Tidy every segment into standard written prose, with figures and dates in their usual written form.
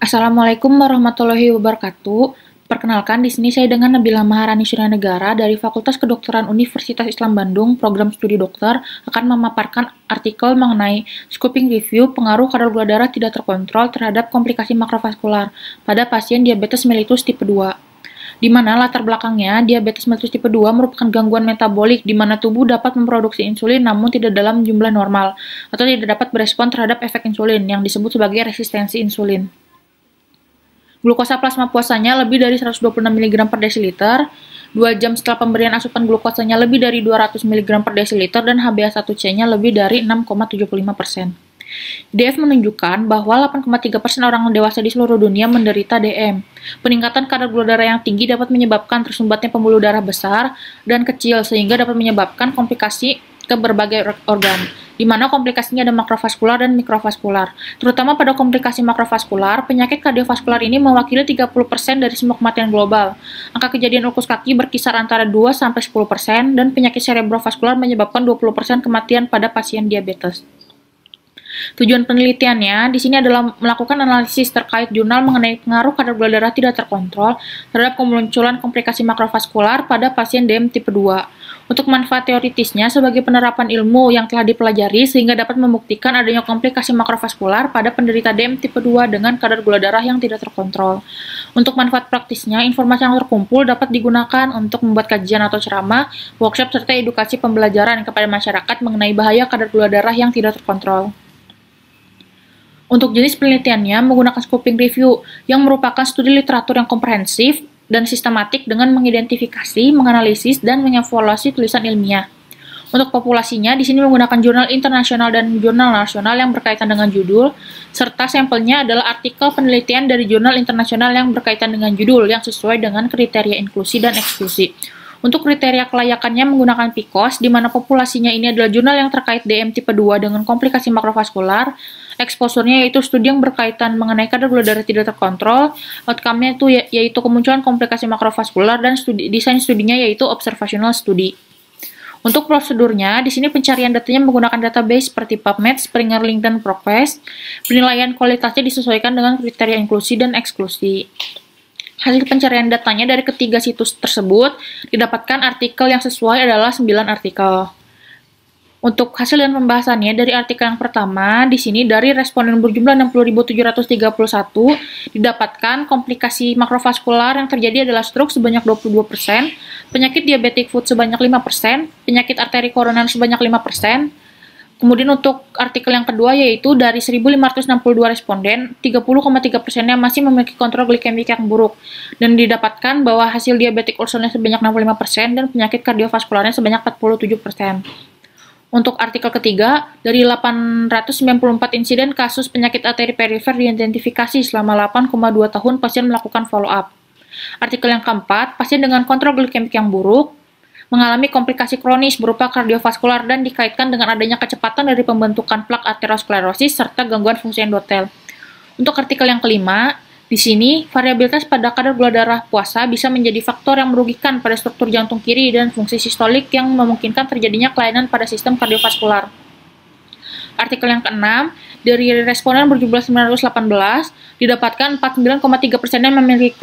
Assalamualaikum warahmatullahi wabarakatuh. Perkenalkan, di sini saya dengan Nabila Maharani Suryanegara dari Fakultas Kedokteran Universitas Islam Bandung, Program Studi Dokter, akan memaparkan artikel mengenai scoping review pengaruh kadar gula darah tidak terkontrol terhadap komplikasi makrovaskular pada pasien diabetes mellitus tipe 2. Di mana latar belakangnya, diabetes mellitus tipe 2 merupakan gangguan metabolik di mana tubuh dapat memproduksi insulin namun tidak dalam jumlah normal atau tidak dapat berespon terhadap efek insulin yang disebut sebagai resistensi insulin. Glukosa plasma puasanya lebih dari 126 mg per desiliter, 2 jam setelah pemberian asupan glukosanya lebih dari 200 mg per desiliter, dan HbA1c-nya lebih dari 6,75%. IDF menunjukkan bahwa 8,3% orang dewasa di seluruh dunia menderita DM. Peningkatan kadar gula darah yang tinggi dapat menyebabkan tersumbatnya pembuluh darah besar dan kecil sehingga dapat menyebabkan komplikasi ke berbagai organ, di mana komplikasinya ada makrovaskular dan mikrovaskular. Terutama pada komplikasi makrovaskular, penyakit kardiovaskular ini mewakili 30% dari semua kematian global. Angka kejadian ulkus kaki berkisar antara 2-10%, dan penyakit cerebrovaskular menyebabkan 20% kematian pada pasien diabetes. Tujuan penelitiannya di sini adalah melakukan analisis terkait jurnal mengenai pengaruh kadar gula darah tidak terkontrol terhadap kemunculan komplikasi makrovaskular pada pasien DM tipe 2. Untuk manfaat teoritisnya sebagai penerapan ilmu yang telah dipelajari sehingga dapat membuktikan adanya komplikasi makrovaskular pada penderita DM tipe 2 dengan kadar gula darah yang tidak terkontrol. Untuk manfaat praktisnya, informasi yang terkumpul dapat digunakan untuk membuat kajian atau ceramah, workshop, serta edukasi pembelajaran kepada masyarakat mengenai bahaya kadar gula darah yang tidak terkontrol. Untuk jenis penelitiannya menggunakan scoping review yang merupakan studi literatur yang komprehensif dan sistematik dengan mengidentifikasi, menganalisis, dan mengevaluasi tulisan ilmiah. Untuk populasinya, di sini menggunakan jurnal internasional dan jurnal nasional yang berkaitan dengan judul, serta sampelnya adalah artikel penelitian dari jurnal internasional yang berkaitan dengan judul yang sesuai dengan kriteria inklusi dan eksklusi. Untuk kriteria kelayakannya menggunakan PICOS, di mana populasinya ini adalah jurnal yang terkait DM tipe 2 dengan komplikasi makrovaskular. Exposure-nya yaitu studi yang berkaitan mengenai kadar gula darah tidak terkontrol, outcome-nya itu yaitu kemunculan komplikasi makrovaskular, dan desain studinya yaitu observational study. Untuk prosedurnya, di sini pencarian datanya menggunakan database seperti PubMed, Springer Link, dan ProQuest. Penilaian kualitasnya disesuaikan dengan kriteria inklusi dan eksklusi. Hasil pencarian datanya dari ketiga situs tersebut didapatkan artikel yang sesuai adalah 9 artikel. Untuk hasil dan pembahasannya dari artikel yang pertama, di sini dari responden berjumlah 60.731 didapatkan komplikasi makrovaskular yang terjadi adalah stroke sebanyak 22%, penyakit diabetic foot sebanyak 5%, penyakit arteri koroner sebanyak 5%. Kemudian untuk artikel yang kedua yaitu dari 1.562 responden, 30,3%-nya masih memiliki kontrol glikemik yang buruk, dan didapatkan bahwa hasil diabetic ulcernya sebanyak 65% dan penyakit kardiovaskularnya sebanyak 47%. Untuk artikel ketiga, dari 894 insiden kasus penyakit arteri perifer diidentifikasi selama 8,2 tahun pasien melakukan follow-up. Artikel yang keempat, pasien dengan kontrol glikemik yang buruk mengalami komplikasi kronis berupa kardiovaskular dan dikaitkan dengan adanya kecepatan dari pembentukan plak aterosklerosis serta gangguan fungsi endotel. Untuk artikel yang kelima, di sini variabilitas pada kadar gula darah puasa bisa menjadi faktor yang merugikan pada struktur jantung kiri dan fungsi sistolik yang memungkinkan terjadinya kelainan pada sistem kardiovaskular. Artikel yang keenam, dari responden berjumlah 918, didapatkan 49,3% yang memiliki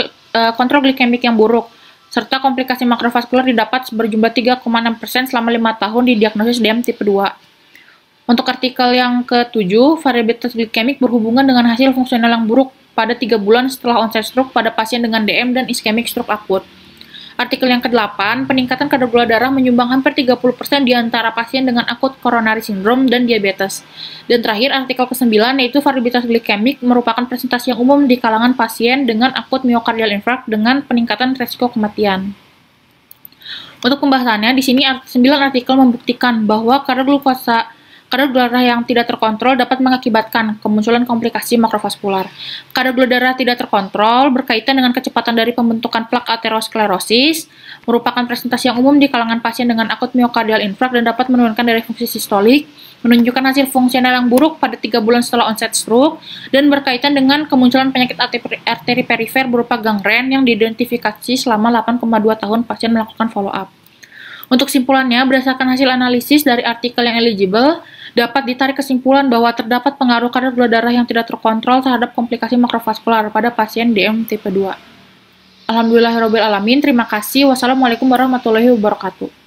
kontrol glikemik yang buruk, serta komplikasi makrovaskular didapat berjumlah 3,6% selama 5 tahun di diagnosis DM tipe 2. Untuk artikel yang ke-7, variabilitas glikemik berhubungan dengan hasil fungsional yang buruk pada 3 bulan setelah onset stroke pada pasien dengan DM dan iskemik stroke akut. Artikel yang ke-8, peningkatan kadar gula darah menyumbang hampir 30% di antara pasien dengan akut coronary syndrome dan diabetes. Dan terakhir, artikel ke-9 yaitu variabilitas glikemik merupakan presentasi yang umum di kalangan pasien dengan akut myocardial infarct dengan peningkatan resiko kematian. Untuk pembahasannya, di sini 9 artikel membuktikan bahwa kadar gula darah yang tidak terkontrol dapat mengakibatkan kemunculan komplikasi makrovaskular. Kadar gula darah tidak terkontrol berkaitan dengan kecepatan dari pembentukan plak aterosklerosis, merupakan presentasi yang umum di kalangan pasien dengan akut myocardial infarct dan dapat menurunkan dari fungsi sistolik, menunjukkan hasil fungsional yang buruk pada 3 bulan setelah onset stroke, dan berkaitan dengan kemunculan penyakit arteri perifer berupa gangren yang diidentifikasi selama 8,2 tahun pasien melakukan follow-up. Untuk simpulannya, berdasarkan hasil analisis dari artikel yang eligible, dapat ditarik kesimpulan bahwa terdapat pengaruh kadar gula darah yang tidak terkontrol terhadap komplikasi makrovaskular pada pasien DM tipe 2. Alhamdulillahirabbil alamin. Terima kasih. Wassalamualaikum warahmatullahi wabarakatuh.